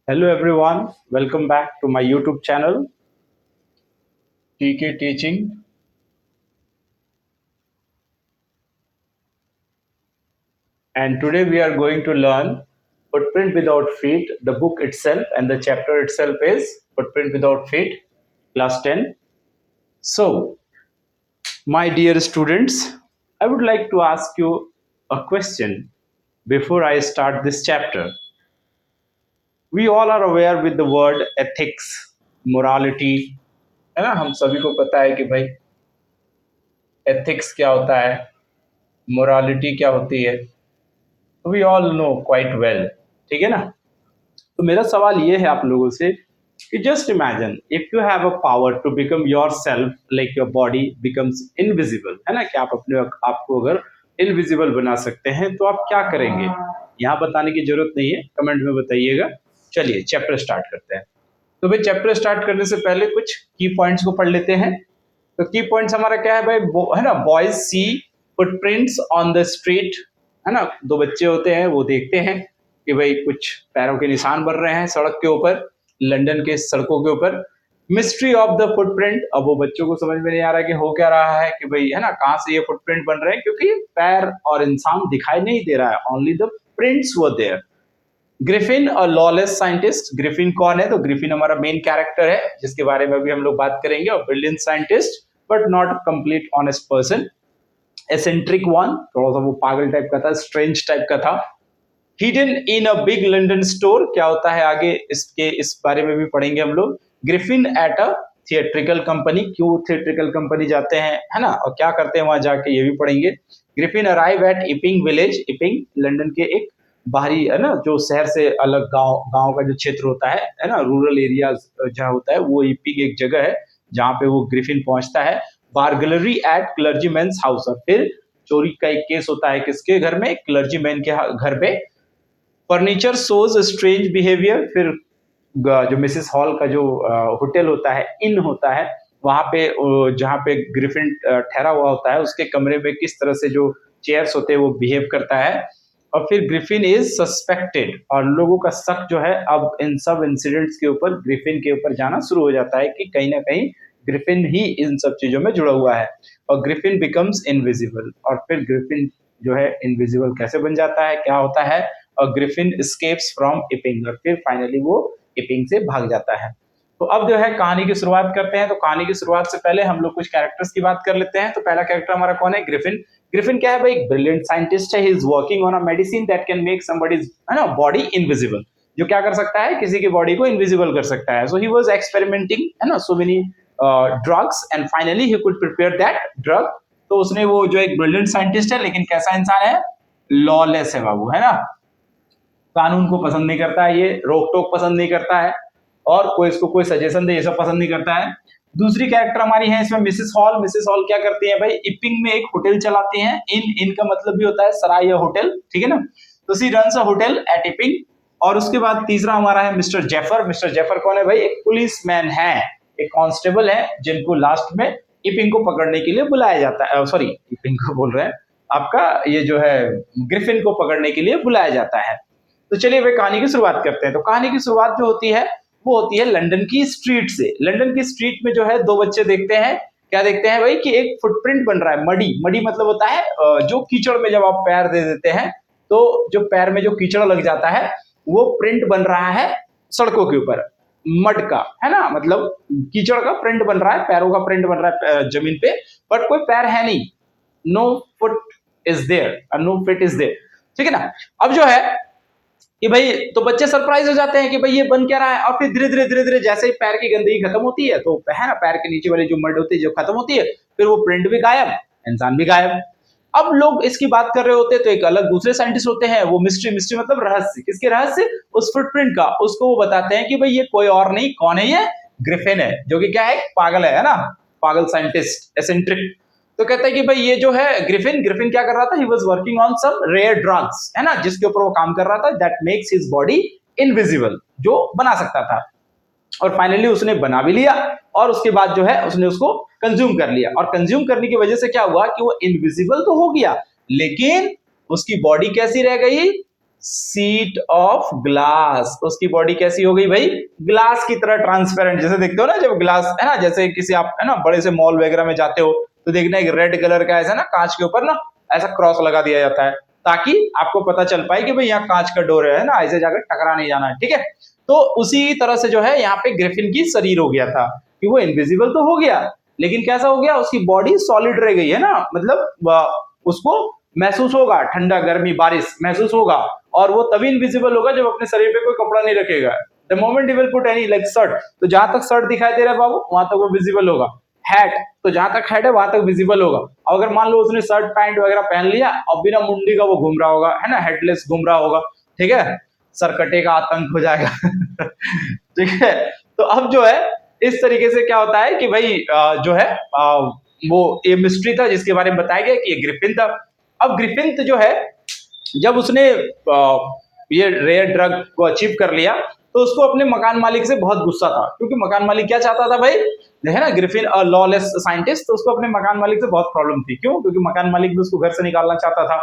Hello everyone, welcome back to my YouTube channel TK Teaching. And today we are going to learn Footprint Without Feet. The book itself and the chapter itself is Footprint Without Feet, class 10. So, my dear students, I would like to ask you a question before I start this chapter. We all are aware with the word ethics, morality, है ना? हम सभी को पता है कि भाई ethics क्या होता है, मोरालिटी क्या होती है, we all know quite well. ठीक है ना? तो मेरा सवाल ये है आप लोगों से कि just imagine if you have a power to become yourself like your body becomes invisible, है ना, कि आप अपने आप को अगर इनविजिबल बना सकते हैं तो आप क्या करेंगे? यहाँ बताने की जरूरत नहीं है, कमेंट में बताइएगा। चलिए चैप्टर स्टार्ट करते हैं। तो भाई चैप्टर स्टार्ट करने से पहले कुछ की पॉइंट्स को पढ़ लेते हैं। तो की पॉइंट्स हमारा क्या है भाई, है ना, boys see footprints on the street, है ना। दो बच्चे होते हैं, वो देखते हैं कि भाई कुछ पैरों के निशान बन रहे हैं सड़क के ऊपर, लंदन के सड़कों के ऊपर। मिस्ट्री ऑफ द फुटप्रिंट, अब वो बच्चों को समझ में नहीं आ रहा कि हो क्या रहा है, कि भाई है ना कहाँ से ये फुटप्रिंट बन रहे हैं, क्योंकि पैर और इंसान दिखाई नहीं दे रहा है, only the prints were there. Griffin और लॉलेस साइंटिस्ट, ग्रिफिन कौन है? तो ग्रिफिन हमारा मेन कैरेक्टर है जिसके बारे में भी हम लोग बात करेंगे, और brilliant scientist but not complete honest person. Eccentric one, थोड़ा सा वो पागल टाइप का था, स्ट्रेंज टाइप का था। Hidden in a big London store, क्या होता है आगे इसके इस बारे में भी पढ़ेंगे हम लोग। Griffin at a theatrical company, क्यों थिएट्रिकल कंपनी जाते हैं, है ना, और क्या करते हैं वहां जाके, ये भी पढ़ेंगे। Griffin arrive at Iping village, Iping London के एक बाहरी, है ना, जो शहर से अलग गांव का जो क्षेत्र होता है ना, रूरल एरिया जहाँ होता है, वो इपिंग एक जगह है जहाँ पे वो ग्रिफिन पहुंचता है। बारगलरी एट क्लर्जीमैन्स हाउस, और फिर चोरी का एक केस होता है किसके घर में? क्लर्जीमैन के घर पे। फर्नीचर शोज स्ट्रेंज बिहेवियर, फिर जो मिसेस हॉल का जो होटल होता है, इन होता है, वहां पे जहाँ पे ग्रिफिन ठहरा हुआ होता है, उसके कमरे में किस तरह से जो चेयर्स होते हैं वो बिहेव करता है। और फिर ग्रिफिन इज सस्पेक्टेड, और लोगों का शक जो है अब इन सब इंसिडेंट्स के ऊपर, ग्रिफिन के ऊपर जाना शुरू हो जाता है कि कहीं ना कहीं ग्रिफिन ही इन सब चीजों में जुड़ा हुआ है। और ग्रिफिन बिकम्स इनविजिबल, और फिर ग्रिफिन जो है इनविजिबल कैसे बन जाता है, क्या होता है, और ग्रिफिन एस्केप्स फ्रॉम इपिंग, और फिर फाइनली वो इपिंग से भाग जाता है। तो अब जो है कहानी की शुरुआत करते हैं। तो कहानी की शुरुआत से पहले हम लोग कुछ कैरेक्टर्स की बात कर लेते हैं। तो पहला कैरेक्टर हमारा कौन है? ग्रिफिन। ग्रिफिन क्या है भाई? एक ब्रिलियंट साइंटिस्ट है। He is working on a medicine that can make somebody's, है ना, बॉडी इनविजिबल, जो क्या कर सकता है, किसी की बॉडी को इनविजिबल कर सकता है। सो ही वाज एक्सपेरिमेंटिंग, है ना, so many drugs, and finally he could prepare that drug. तो उसने, वो जो एक ब्रिलियंट साइंटिस्ट है लेकिन कैसा इंसान है? लॉलेस है बाबू, है ना, कानून को पसंद नहीं करता है, ये रोक टोक पसंद नहीं करता है, और कोई इसको कोई सजेशन दे ये सब पसंद नहीं करता है। दूसरी कैरेक्टर हमारी है इसमें मिसेस हॉल। मिसेस हॉल क्या करती है भाई? इपिंग में एक होटल चलाती हैं। इन का मतलब भी होता है सराय या होटल, ठीक है ना। तो सी रन्स अ होटल एट इपिंग। और उसके बाद तीसरा हमारा है मिस्टर जेफर। मिस्टर जेफर कौन है भाई? एक पुलिसमैन है, एक कांस्टेबल है, जिनको लास्ट में इपिंग को पकड़ने के लिए बुलाया जाता है। सॉरी, इपिंग को बोल रहे हैं, आपका ये जो है ग्रिफिन को पकड़ने के लिए बुलाया जाता है। तो चलिए वे कहानी की शुरुआत करते हैं। तो कहानी की शुरुआत जो होती है वो होती है लंदन की स्ट्रीट से। लंदन की स्ट्रीट में जो है दो बच्चे देखते हैं, क्या देखते हैं भाई, कि एक फुटप्रिंट बन रहा है। मडी, मडी मतलब होता है जो कीचड़ में जब आप पैर दे देते हैं तो जो पैर में जो कीचड़ लग जाता है वो प्रिंट बन रहा है सड़कों के ऊपर, मड का, है ना, मतलब कीचड़ का प्रिंट बन रहा है, पैरों का प्रिंट बन रहा है जमीन पे, बट कोई पैर है नहीं, no foot is there, no feet is there, ठीक है ना। अब जो है कि भाई, तो बच्चे सरप्राइज हो जाते हैं कि भाई ये बन क्या रहा है। और फिर धीरे धीरे जैसे ही पैर की गंदगी खत्म होती है, तो है ना, पैर के नीचे वाली जो मड होती है जो खत्म होती है, फिर वो प्रिंट भी गायब, इंसान भी गायब। अब लोग इसकी बात कर रहे होते हैं तो एक अलग दूसरे साइंटिस्ट होते हैं, वो मिस्ट्री, मिस्ट्री मतलब रहस्य, किसके रहस्य? उस फुटप्रिंट का। उसको वो बताते हैं कि भाई ये कोई और नहीं, कौन है ये? ग्रिफिन है, जो कि क्या है, पागल है ना, पागल साइंटिस्ट, एसेंट्रिक। तो कहता है कि भाई ये जो है ग्रिफिन, ग्रिफिन क्या कर रहा था? He was working on some rare drugs, है ना, जिसके ऊपर वो काम कर रहा था, that makes his body invisible, जो बना सकता था। और फाइनली उसने बना भी लिया, और उसके बाद जो है उसने उसको कंज्यूम कर लिया। और कंज्यूम करने की वजह से क्या हुआ कि वो इनविजिबल तो हो गया, लेकिन उसकी बॉडी कैसी रह गई? Seat of glass. उसकी बॉडी कैसी हो गई भाई? ग्लास की तरह ट्रांसपेरेंट। जैसे देखते हो ना जब ग्लास है ना, जैसे किसी आप है ना बड़े से मॉल वगैरह में जाते हो तो देखना एक रेड कलर का ऐसा ना कांच के ऊपर ना ऐसा क्रॉस लगा दिया जाता है ताकि आपको पता चल पाए कि भाई यहाँ कांच का डोर है ना, ऐसे जाकर टकरा नहीं जाना है, ठीक है। तो उसी तरह से जो है यहाँ पे ग्रिफिन की शरीर हो गया था कि वो इनविजिबल तो हो गया लेकिन कैसा हो गया, उसकी बॉडी सॉलिड रह गई है ना, मतलब उसको महसूस होगा ठंडा गर्मी बारिश महसूस होगा और वो तभी इनविजिबल होगा जब अपने शरीर पे कोई कपड़ा नहीं रखेगा। The moment you will put any like shirt, तो जहां तक शर्ट दिखाई दे रहा है बाबू वहां तक वो विजिबल होगा। हैट, तो जहां तक हैट है वहां तक विजिबल होगा। अगर मान लो उसने शर्ट पैंट वगैरह पहन लिया और बिना मुंडी का वो घूम रहा होगा है ना, हेडलेस घूम रहा होगा, ठीक है, सरकटे का आतंक हो जाएगा ठीक है। तो अब जो है इस तरीके से क्या होता है कि भाई जो है वो ये मिस्ट्री था जिसके बारे में बताया गया कि ये ग्रिफिन था। अब ग्रिफिन जो है जब उसने ये रेयर ड्रग को अचीव कर लिया तो उसको अपने मकान मालिक से बहुत गुस्सा था, क्योंकि मकान मालिक क्या चाहता था भाई, है ना, ग्रिफिन लॉलेस साइंटिस्ट, तो उसको अपने मकान मालिक से बहुत प्रॉब्लम थी। क्यों? क्योंकि मकान मालिक भी उसको घर से निकालना चाहता था,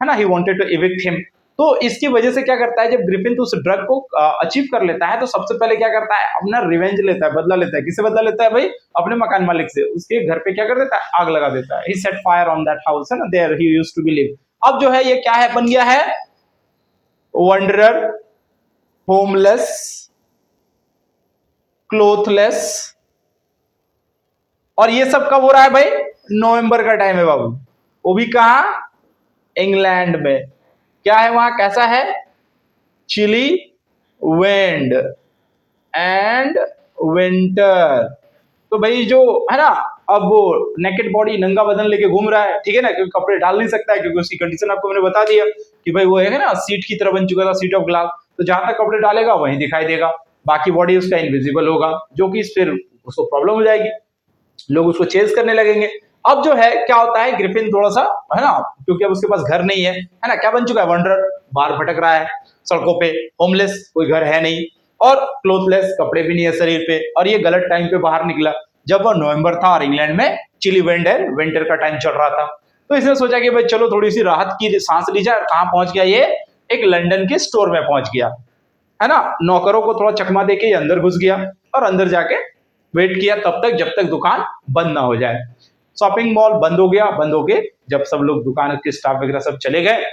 है ना, he wanted to evict him. तो इसकी वजह से क्या करता है, जब ग्रिफिन उस ड्रग को अचीव कर लेता है तो सबसे पहले क्या करता है, अपना रिवेंज लेता है, बदला लेता है। किससे बदला लेता है भाई? अपने मकान मालिक से। उसके घर पे क्या कर देता है, आग लगा देता है। He set fire on that house, है ना, there he used to be live. अब जो है ये क्या है, बन गया है वंडरर, होमलेस, क्लोथलेस। और ये सब कब हो रहा है भाई? नवंबर का टाइम है बाबू, वो भी कहां, इंग्लैंड में। क्या है वहां, कैसा है, चिली विंड एंड विंटर। तो भाई जो है ना, अब वो नेकेड बॉडी, नंगा बदन लेके घूम रहा है, ठीक है ना, क्योंकि कपड़े डाल नहीं सकता है, क्योंकि उसकी कंडीशन आपको मैंने बता दिया कि भाई वो है ना सीट की तरह बन चुका था, सीट ऑफ ग्लास। तो जहां तक कपड़े डालेगा वहीं दिखाई देगा, बाकी बॉडी उसका इनविजिबल होगा, जो कि फिर उसको प्रॉब्लम हो जाएगी, लोग उसको चेज करने लगेंगे। अब जो है क्या होता है, ग्रिफिन थोड़ा सा है ना, क्योंकि अब उसके पास घर नहीं है ना, क्या बन चुका है, वंडरर, बाहर भटक रहा है सड़कों पे, होमलेस, कोई घर है नहीं, और क्लोथलेस, कपड़े भी नहीं है शरीर पे। और ये गलत टाइम पे बाहर निकला जब वो नवंबर था और इंग्लैंड में चिली विंड है, विंटर का टाइम चल रहा था। तो इसने सोचा कि भाई चलो थोड़ी सी राहत की सांस ली जाए। कहां पहुंच गया ये, एक लंदन के स्टोर में पहुंच गया, है ना, नौकरों को थोड़ा चकमा देके ये अंदर घुस गया और अंदर जाके वेट किया तब तक जब तक दुकान बंद ना हो जाए। शॉपिंग मॉल बंद हो गया, बंद होके जब सब लोग दुकान के स्टाफ वगैरह सब चले गए,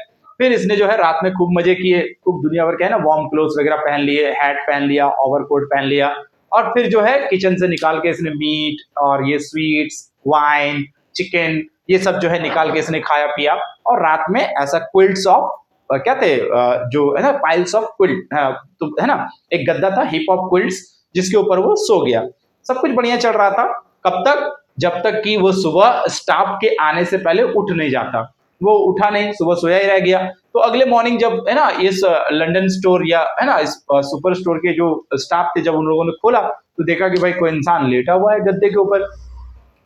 फिर इसने जो है रात में खूब मजे किए, खूब दुनिया भर के है ना वार्म क्लोथ्स वगैरह पहन लिए, हैट पहन लिया, ओवरकोट पहन लिया, और फिर जो है किचन से निकाल के इसने मीट और ये स्वीट्स, वाइन, चिकन, ये सब जो है निकाल के इसने खाया पिया। और रात में ऐसा क्विल्ट्स ऑफ क्या थे, जो है ना पाइल्स ऑफ क्विल्ट, तो है ना एक गद्दा था, हिप ऑफ क्विल्ट्स, जिसके ऊपर वो सो गया। सब कुछ बढ़िया चल रहा था, कब तक, जब तक कि वो सुबह स्टाफ के आने से पहले उठ नहीं जाता। वो उठा नहीं, सुबह सोया ही रह गया। तो अगले मॉर्निंग जब है ना इस लंदन स्टोर या है ना इस सुपर स्टोर के जो स्टाफ थे, जब उन लोगों ने खोला तो देखा कि भाई कोई इंसान लेटा हुआ है गद्दे के ऊपर।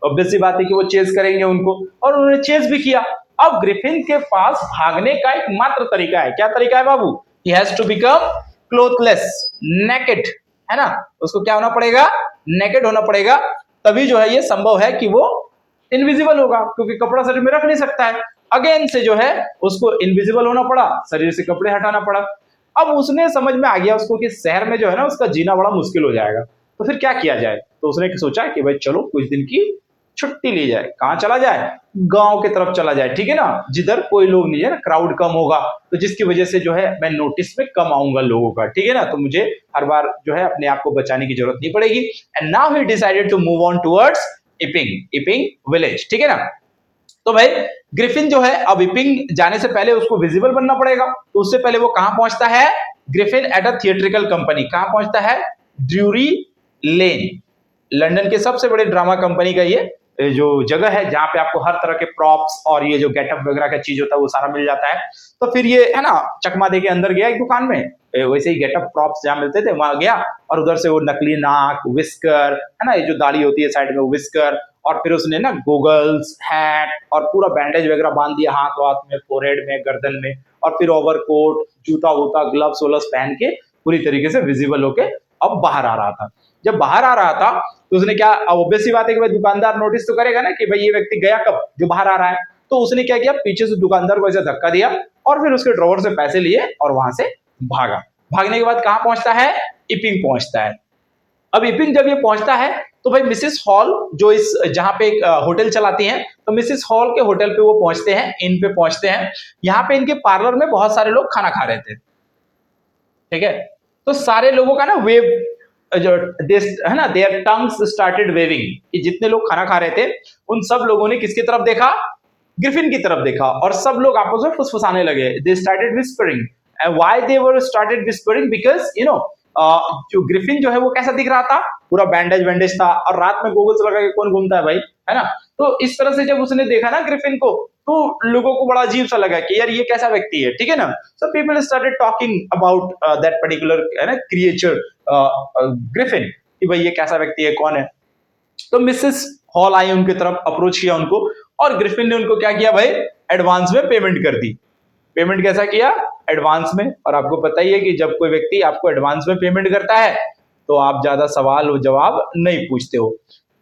ऑब्वियस सी बात है कि वो चेज करेंगे उनको, और उन्होंने चेज भी किया। अब ग्रिफिन के पास भागने का एक मात्र तरीका है। क्या तरीका है बाबू? He has to become clothless, naked, है ना, उसको क्या होना पड़ेगा, नेकेड होना पड़ेगा। तभी जो है ये संभव है कि वो इनविजिबल होगा, क्योंकि कपड़ा शरीर में रख नहीं सकता है। अगेन से जो है उसको इनविजिबल होना पड़ा, शरीर से कपड़े हटाना पड़ा। अब उसने समझ में आ गया उसको कि शहर में जो है ना उसका जीना बड़ा मुश्किल हो जाएगा, तो फिर क्या किया जाए। तो उसने सोचा कि भाई चलो कुछ दिन की छुट्टी ली जाए। कहां चला जाए, गांव की तरफ चला जाए, ठीक है ना, जिधर कोई लोग नहीं है ना, क्राउड कम होगा, तो जिसकी वजह से जो है मैं नोटिस में कम आऊंगा लोगों का, ठीक है ना, तो मुझे हर बार जो है अपने आप को बचाने की जरूरत नहीं पड़ेगी। And now he decided to move on towards Iping village, ठीक है ना। तो भाई ग्रिफिन जो है अब इपिंग जाने से पहले उसको विजिबल बनना पड़ेगा, तो उससे पहले वो कहां पहुंचता है, Griffin at a theatrical company. कहां पहुंचता है, ड्यूरी लेन, लंदन के सबसे बड़े ड्रामा कंपनी का ये जो जगह है, जहां पे आपको हर तरह के प्रॉप्स और ये जो गेटअप वगैरह का चीज होता है वो सारा मिल जाता है। तो फिर ये है ना चकमा दे के अंदर गया एक दुकान में, वैसे ही गेटअप प्रॉप्स जहां मिलते थे वहां गया, और उधर से वो नकली नाक, विस्कर, है ना, ये जो दाढ़ी होती है साइड में विस्कर, और फिर उसने ना गोगल्स, हैट और पूरा बैंडेज वगैरह बांध दिया हाथ वाथ में, फोरहेड में, गर्दन में, और फिर ओवरकोट, जूता वूता, ग्लव्स वोल्व्स पहन के पूरी तरीके से विजिबल होके अब बाहर आ रहा था। जब बाहर आ रहा था तो उसने क्या, ऑब्वियस सी बात है कि भाई दुकानदार नोटिस तो करेगा ना कि भाई ये व्यक्ति गया कब, जो बाहर आ रहा है। तो उसने क्या किया, पीछे से दुकानदार को ऐसे धक्का दिया और फिर उसके ड्रॉवर से पैसे लिए और वहां से भागा। भागने के बाद कहां पहुंचता है, इपिंग पहुंचता है। अब इपिंग जब ये पहुंचता है तो भाई मिसेस हॉल जो इस जहां पे एक होटल चलाती हैं, तो मिसेस हॉल के होटल पे वो पहुंचते हैं, इन पे पहुंचते हैं। यहाँ पे इनके पार्लर में बहुत सारे लोग खाना खा रहे थे, ठीक है। तो सारे लोगों का ना वेव जो है ना, देयर टंग्स स्टार्टेड वेविंग, कि जितने लोग खाना खा रहे थे उन सब लोगों ने किसकी तरफ देखा, ग्रिफिन की तरफ देखा, और सब लोग आपस में फुसफुसाने लगे। They started whispering, and why they were started whispering, because जो ग्रिफिन जो है वो कैसा दिख रहा था, पूरा बैंडेज बैंडेज था, और रात में गॉगल्स लगा के कौन घूमता है भाई, है ना। तो इस तरह से जब उसने देखा ना ग्रिफिन को, तो लोगों को बड़ा अजीब सा लगा कि यार ये कैसा व्यक्ति है, ठीक है ना। So people started talking about that particular है ना क्रिएचर ग्रिफिन, कि भाई ये कैसा व्यक्ति है, कौन है। तो मिसेस हॉल आई उनकी तरफ, अप्रोच किया उनको, और ग्रिफिन ने उनको क्या किया भाई, एडवांस में पेमेंट कर दी। पेमेंट कैसा किया, एडवांस में। और आपको पता ही है कि जब कोई व्यक्ति आपको एडवांस में पेमेंट करता है तो आप ज्यादा सवाल और जवाब नहीं पूछते हो।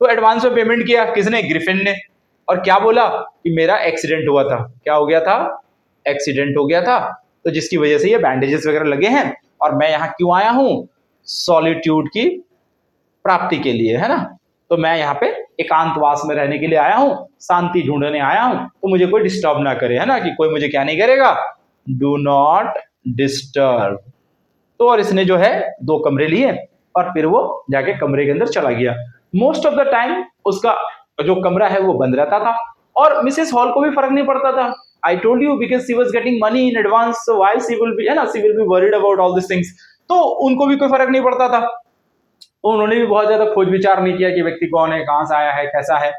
तो एडवांस में पेमेंट किया किसने, ग्रिफिन ने। और क्या बोला कि मेरा एक्सीडेंट हुआ था। क्या हो गया था, एक्सीडेंट हो गया था, तो जिसकी वजह से ये बैंडेजेस वगैरह लगे हैं, और मैं यहाँ क्यों आया हूँ, सॉलिट्यूड की प्राप्ति के लिए, है ना। तो मैं यहाँ पे एकांतवास में रहने के लिए आया हूँ, शांति ढूंढने आया हूँ, तो मुझे कोई डिस्टर्ब ना करे, है ना, कि कोई मुझे क्या नहीं करेगा, डू नॉट डिस्टर्ब। तो और इसने जो है 2 कमरे लिए और फिर वो जाके कमरे के अंदर चला गया। मोस्ट ऑफ द टाइम उसका जो कमरा है वो बंद रहता था, और मिसेस हॉल को भी फर्क नहीं पड़ता था। I told you because she was getting money in advance, so why she will be, है ना, she will be worried about all this things. तो उनको भी कोई फर्क नहीं पड़ता था, तो उन्होंने भी बहुत ज्यादा खोज विचार नहीं किया कि व्यक्ति कौन है, कहां से आया है, कैसा है।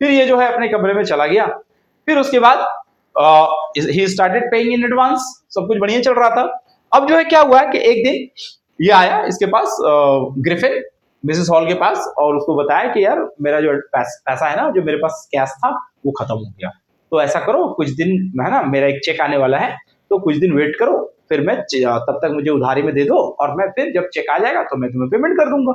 फिर ये जो है अपने कमरे में चला गया। फिर उसके बाद he started paying in advance, सब कुछ बढ़िया चल रहा था। अब जो है क्या हुआ कि एक दिन ये आया इसके पास, ग्रिफिन मिसेस हॉल के पास, और उसको बताया कि यार मेरा जो पैसा है ना, जो मेरे पास कैश था वो खत्म हो गया, तो ऐसा करो कुछ दिन, है ना, मेरा एक चेक आने वाला है, तो कुछ दिन वेट करो, फिर मैं तब तक मुझे उधारी में दे दो, और मैं फिर जब चेक आ जाएगा तो मैं तुम्हें पेमेंट कर दूंगा।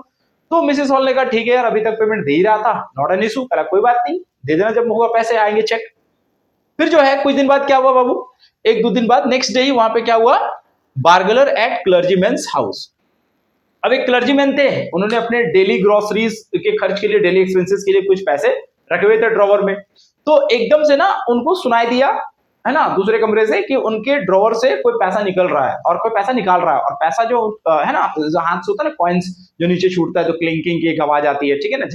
तो मिसेस हॉल ने कहा ठीक है यार, अभी तक पेमेंट दे ही रहा था, नॉट एन इशू, कोई बात नहीं, दे देना, जब होगा पैसे आएंगे चेक। फिर जो है कुछ दिन बाद क्या हुआ बाबू, 1-2 दिन बाद नेक्स्ट डे ही वहां पे क्या हुआ, बार्गलर एट क्लर्जीमैन्स हाउस। अब एक क्लर्जीमैन थे, उन्होंने अपने डेली ग्रोसरीज के खर्च के लिए, डेली एक्सपेंसेस के लिए कुछ पैसे रखे हुए थे ड्रॉवर में। तो एकदम से ना उनको सुनाई दिया, है ना, दूसरे कमरे से, कि उनके ड्रॉवर से कोई पैसा निकल रहा है, और कोई पैसा निकाल रहा है, और पैसा जो है ना, जो हाथ से होता है ना कॉइन्स, जो नीचे छूटता है तो क्लिंकिंग की एक आवाज आती है, ठीक है ना,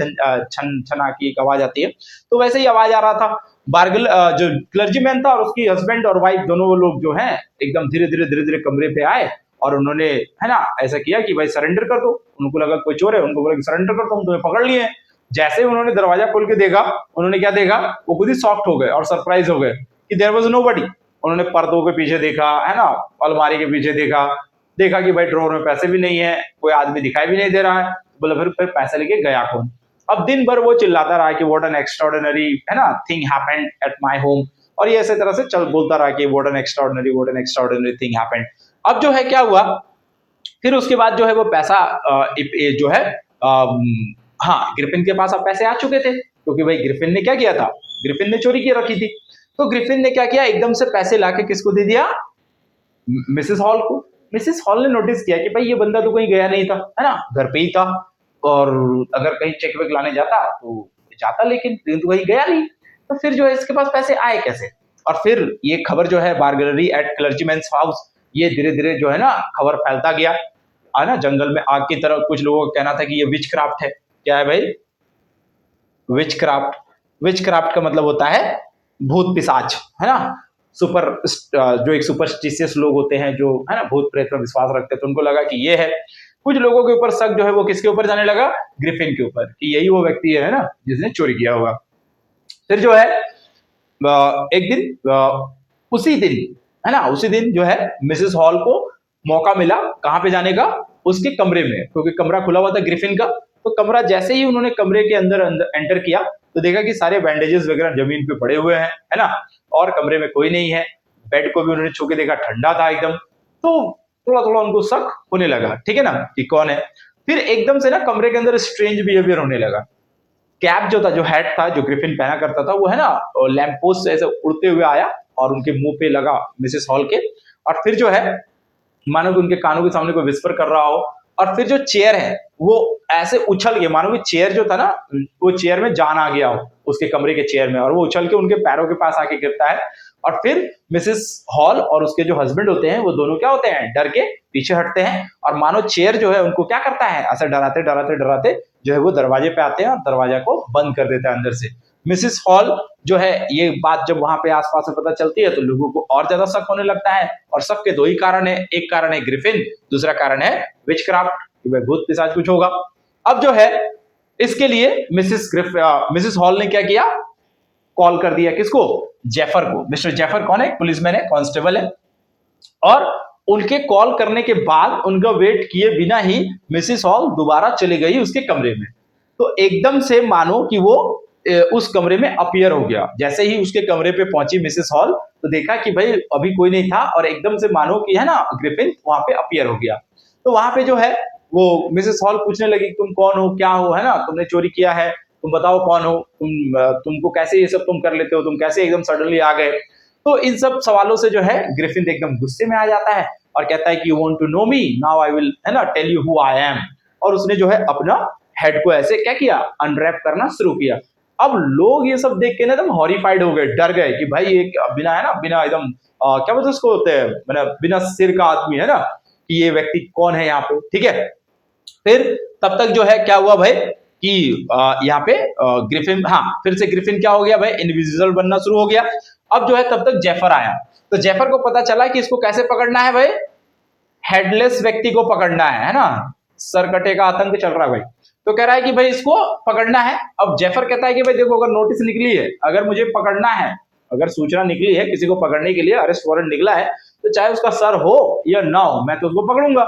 छन छना की एक आवाज आती है, तो वैसे ही आवाज आ रहा था। बार्गल जो क्लर्जीमैन था और उसकी हस्बैंड और वाइफ दोनों वो लोग जो हैं एकदम धीरे धीरे कमरे पे आए, और उन्होंने, है ना, ऐसा किया कि भाई सरेंडर कर दो। उनको लगा कोई चोर है, उनको बोला कि सरेंडर करता हूं, तुम्हें पकड़ लिए। जैसे ही उन्होंने दरवाजा खोल के देखा, उन्होंने क्या देखा, वो खुद ही शॉक्ड हो गए और सरप्राइज हो गए कि देयर वाज नोबडी। उन्होंने पर्दों के पीछे देखा, है ना, अलमारी के पीछे देखा, देखा कि भाई ड्रॉवर में पैसे भी नहीं है, कोई आदमी दिखाई भी नहीं दे रहा है। बोला फिर पैसे लेके गया कौन। अब दिन भर वो चिल्लाता रहा कि व्हाट एन एक्स्ट्राऑर्डिनरी, है ना, thing happened at my home, और ये ऐसे तरह से चल बोलता रहा कि what an extraordinary thing happened. अब जो है क्या हुआ, फिर उसके बाद जो है वो पैसा जो है हाँ, ग्रिफिन के पास अब पैसे आ चुके थे, क्योंकि भाई ग्रिफिन ने क्या किया था, ग्रिफिन ने चोरी की रखी थी। तो ग्रिफिन ने क्या किया, एकदम से पैसे लाके किसको दे दिया, मिसेस हॉल को। मिसेस हॉल ने नोटिस किया कि भाई ये बंदा तो कहीं गया नहीं था, है ना, घर पे ही था, और अगर कहीं चेक वेक लाने जाता तो जाता, लेकिन तो कहीं गया नहीं, तो फिर जो है इसके पास पैसे आए कैसे। और फिर ये खबर जो है, बार्गलरी एट क्लर्जीमैन्स हाउस, ये धीरे धीरे जो है ना खबर फैलता गया, है ना, जंगल में आग की तरह। कुछ लोगों का कहना था कि ये विच क्राफ्ट है। क्या है भाई, विच क्राफ्ट। विच क्राफ्ट का मतलब होता है भूत पिशाच, है ना, सुपर जो एक सुपरस्टिशियस लोग होते हैं, जो है ना भूत प्रेत में विश्वास रखते हैं, तो उनको लगा कि ये है। कुछ लोगों के ऊपर शक जो है वो किसके ऊपर जाने लगा, ग्रिफिन के ऊपर, कि यही वो व्यक्ति है ना जिसने चोरी किया होगा। फिर जो है एक दिन उसी दिन, है ना, उसी दिन जो है मिसेस हॉल को मौका मिला कहां पे जाने का, उसके कमरे में, क्योंकि कमरा खुला हुआ था ग्रिफिन का। तो कमरा जैसे ही उन्होंने कमरे के अंदर एंटर किया, तो देखा कि सारे बैंडेजेस वगैरह जमीन पे पड़े हुए हैं, है ना, और कमरे में कोई नहीं है। बेड को भी उन्होंने छू के देखा, ठंडा था एकदम। तो थोड़ा थोड़ा उनको शक होने लगा, ठीक है ना, कि कौन है। फिर एकदम से ना कमरे के अंदर स्ट्रेंज बिहेवियर होने लगा। कैप जो था, जो हेड था, जो ग्रिफिन पहना करता था, वो है ना लैंप पोस्ट से ऐसे उड़ते हुए आया और उनके मुंह पे लगा मिसेस हॉल के, और फिर जो है मानो कि उनके कानों के सामने कोई विस्पर कर रहा हो, और फिर जो चेयर है वो ऐसे उछल के, मानो कि चेयर जो था ना, वो चेयर में जान आ गया हो उसके कमरे के चेयर में, और वो उछल के उनके पैरों के पास आके गिरता है। और फिर मिसेस हॉल और उसके जो हस्बैंड होते हैं वो दोनों क्या होते हैं, डर के पीछे हटते हैं, और मानो चेयर जो है उनको क्या करता है, ऐसा डराते डराते डराते जो है वो दरवाजे पे आते हैं और दरवाजा को बंद कर देता है अंदर से। मिसेस हॉल जो है, ये बात जब वहां पे आसपास में पता चलती है तो लोगों को और ज्यादा शक होने लगता है, और शक के दो ही कारण है, एक कारण है ग्रिफिन, दूसरा कारण है विचक्राफ्ट, कि भाई भूत पिशाच कुछ होगा। अब जो है इसके लिए मिसेस हॉल ने क्या किया, कॉल कर दिया किसको, जेफर को। मिस्टर जेफर कौन है, पुलिसमैन है, कांस्टेबल है, और उनके कॉल करने के बाद उनका वेट किए बिना ही मिसेस हॉल दोबारा चली गई उसके कमरे में। तो एकदम से मानो कि वो उस कमरे में अपीयर हो गया। जैसे ही उसके कमरे पे पहुंची मिसेस हॉल तो देखा कि भाई अभी कोई नहीं था, और एकदम से मानो कि है ना ग्रिफिन वहां पे अपीयर हो गया। तो वहां पे जो है वो मिसेस हॉल पूछने लगी तुम कौन हो, क्या हो, है ना, तुमने चोरी किया है, तुम बताओ कौन हो, तुमको कैसे ये सब तुम कर लेते हो, तुम कैसे एकदम सडनली आ गए। तो इन सब सवालों से जो है ग्रिफिन एकदम गुस्से में आ जाता है और कहता है कि you want to know me, now I will, है ना, tell you who I am. और उसने जो है अपना हेड को ऐसे क्या किया, अनरैप करना शुरू किया। अब लोग ये सब देख के ना एकदम हॉरिफाइड हो गए, डर गए कि भाई ये बिना, है ना, बिना एकदम क्या बोलते उसको, होते हैं मतलब बिना सिर का आदमी, है ना, कि ये व्यक्ति कौन है यहाँ पे, ठीक है। फिर तब तक जो है क्या हुआ भाई कि यहाँ पे ग्रिफिन, हाँ फिर से ग्रिफिन क्या हो गया भाई, इनविजिबल बनना शुरू हो गया। अब जो है तब तक जेफर आया, तो जेफर को पता चला कि इसको कैसे पकड़ना है भाई, हेडलेस व्यक्ति को पकड़ना है ना, सरकटे का आतंक चल रहा है भाई। तो कह रहा है कि भाई इसको पकड़ना है। अब जेफर कहता है कि भाई देखो, अगर नोटिस निकली है, अगर मुझे पकड़ना है, अगर सूचना निकली है किसी को पकड़ने के लिए, अरेस्ट वारंट निकला है, तो चाहे उसका सर हो या ना हो, मैं तो उसको पकड़ूंगा।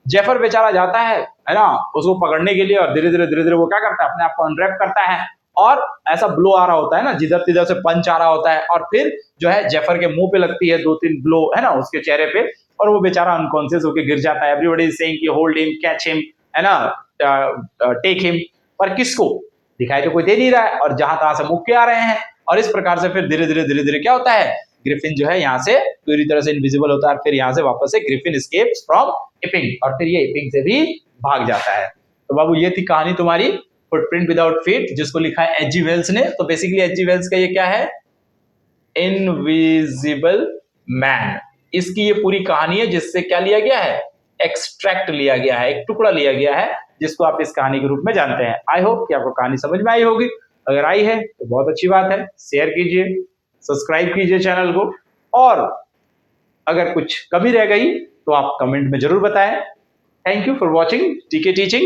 जेफर बेचारा जाता है ना, उसको पकड़ने के लिए, और धीरे धीरे वो क्या करता है, अपने आप को अनरैप करता है, और ऐसा ब्लो आ रहा होता है ना, जिधर तिधर से पंच आ रहा होता है, और फिर जो है जेफर के मुंह पे लगती है 2-3 ब्लो, है ना, उसके चेहरे पे, और वो बेचारा अनकॉन्शियस होकर गिर जाता है। एवरीबॉडी इज सेइंग कि होल्ड हिम, कैच हिम, है ना, टेक हिम, पर किसको, दिखाई तो कोई दे नहीं रहा है, और जहां तहां से मुक्के आ रहे हैं। और इस प्रकार से फिर धीरे धीरे क्या होता है, ग्रिफिन जो है यहाँ से पूरी तरह से इनविजिबल होता है, और फिर यहाँ से वापस से ग्रिफिन एस्केप्स फ्रॉम इपिंग, और फिर ये इपिंग से भी भाग जाता है। तो बाबू ये थी कहानी तुम्हारी फुटप्रिंट विदाउट फीट, जिसको लिखा है एच जी वेल्स ने। तो बेसिकली एच जी वेल्स का ये क्या है, इनविजिबल मैन, इसकी ये पूरी कहानी है, जिससे क्या लिया गया है, एक्सट्रैक्ट लिया गया है, एक टुकड़ा लिया गया है, जिसको आप इस कहानी के रूप में जानते हैं। आई होप कि आपको कहानी समझ में आई होगी। अगर आई है तो बहुत अच्छी बात है, शेयर कीजिए, सब्सक्राइब कीजिए चैनल को, और अगर कुछ कमी रह गई तो आप कमेंट में जरूर बताएं। थैंक यू फॉर वॉचिंग टीके टीचिंग।